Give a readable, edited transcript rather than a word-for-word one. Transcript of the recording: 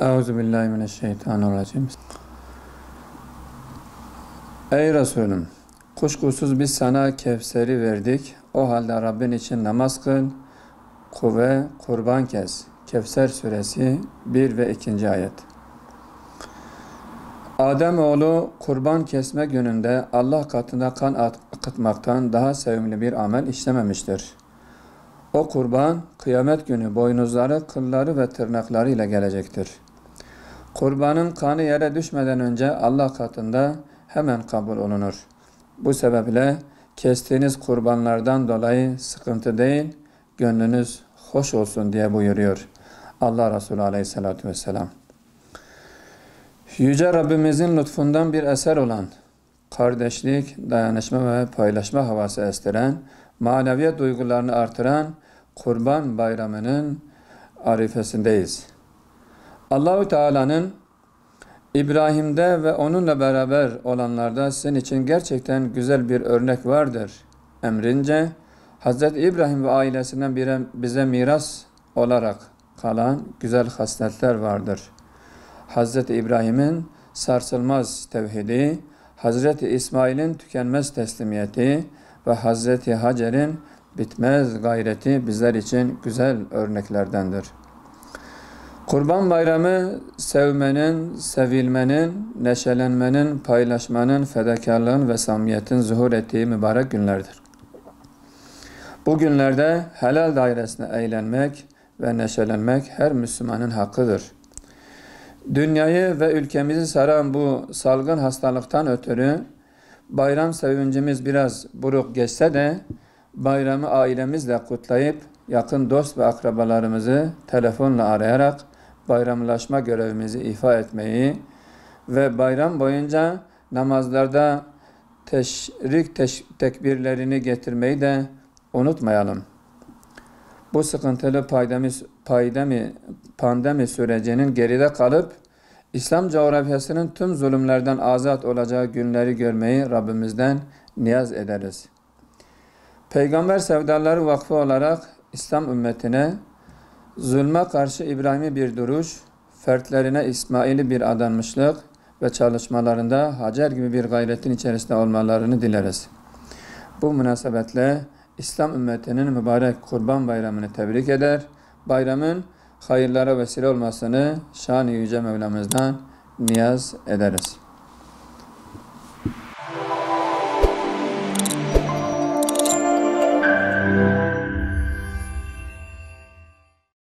Euzubillahimineşşeytanirracim. Ey Resulüm! Kuşkusuz biz sana Kevser'i verdik. O halde Rabbin için namaz kıl, ve kurban kes. Kevser suresi 1 ve 2. ayet. Ademoğlu kurban kesme gününde Allah katında kan akıtmaktan daha sevimli bir amel işlememiştir. O kurban kıyamet günü boynuzları, kılları ve tırnakları ile gelecektir. Kurbanın kanı yere düşmeden önce Allah katında hemen kabul olunur. Bu sebeple kestiğiniz kurbanlardan dolayı sıkıntı değil, gönlünüz hoş olsun diye buyuruyor Allah Resulü Aleyhisselatü Vesselam. Yüce Rabbimizin lütfundan bir eser olan, kardeşlik, dayanışma ve paylaşma havası estiren, maneviyet duygularını artıran Kurban Bayramı'nın arifesindeyiz. Allahu Teala'nın İbrahim'de ve onunla beraber olanlarda sizin için gerçekten güzel bir örnek vardır emrince, Hz. İbrahim ve ailesinden bize miras olarak kalan güzel hasletler vardır. Hz. İbrahim'in sarsılmaz tevhidi, Hz. İsmail'in tükenmez teslimiyeti ve Hz. Hacer'in bitmez gayreti bizler için güzel örneklerdendir. Kurban Bayramı sevmenin, sevilmenin, neşelenmenin, paylaşmanın, fedakarlığın ve samimiyetin zuhur ettiği mübarek günlerdir. Bu günlerde helal dairesine eğlenmek ve neşelenmek her Müslümanın hakkıdır. Dünyayı ve ülkemizi saran bu salgın hastalıktan ötürü bayram sevincimiz biraz buruk geçse de bayramı ailemizle kutlayıp yakın dost ve akrabalarımızı telefonla arayarak bayramlaşma görevimizi ifa etmeyi ve bayram boyunca namazlarda teşrik tekbirlerini getirmeyi de unutmayalım. Bu sıkıntılı pandemi sürecinin geride kalıp İslam coğrafyasının tüm zulümlerden azat olacağı günleri görmeyi Rabbimizden niyaz ederiz. Peygamber Sevdaları Vakfı olarak İslam ümmetine zulme karşı İbrahim'i bir duruş, fertlerine İsmail'i bir adanmışlık ve çalışmalarında Hacer gibi bir gayretin içerisinde olmalarını dileriz. Bu münasebetle İslam ümmetinin mübarek Kurban Bayramı'nı tebrik eder, bayramın hayırlara vesile olmasını şan-ı yüce Mevlamızdan niyaz ederiz.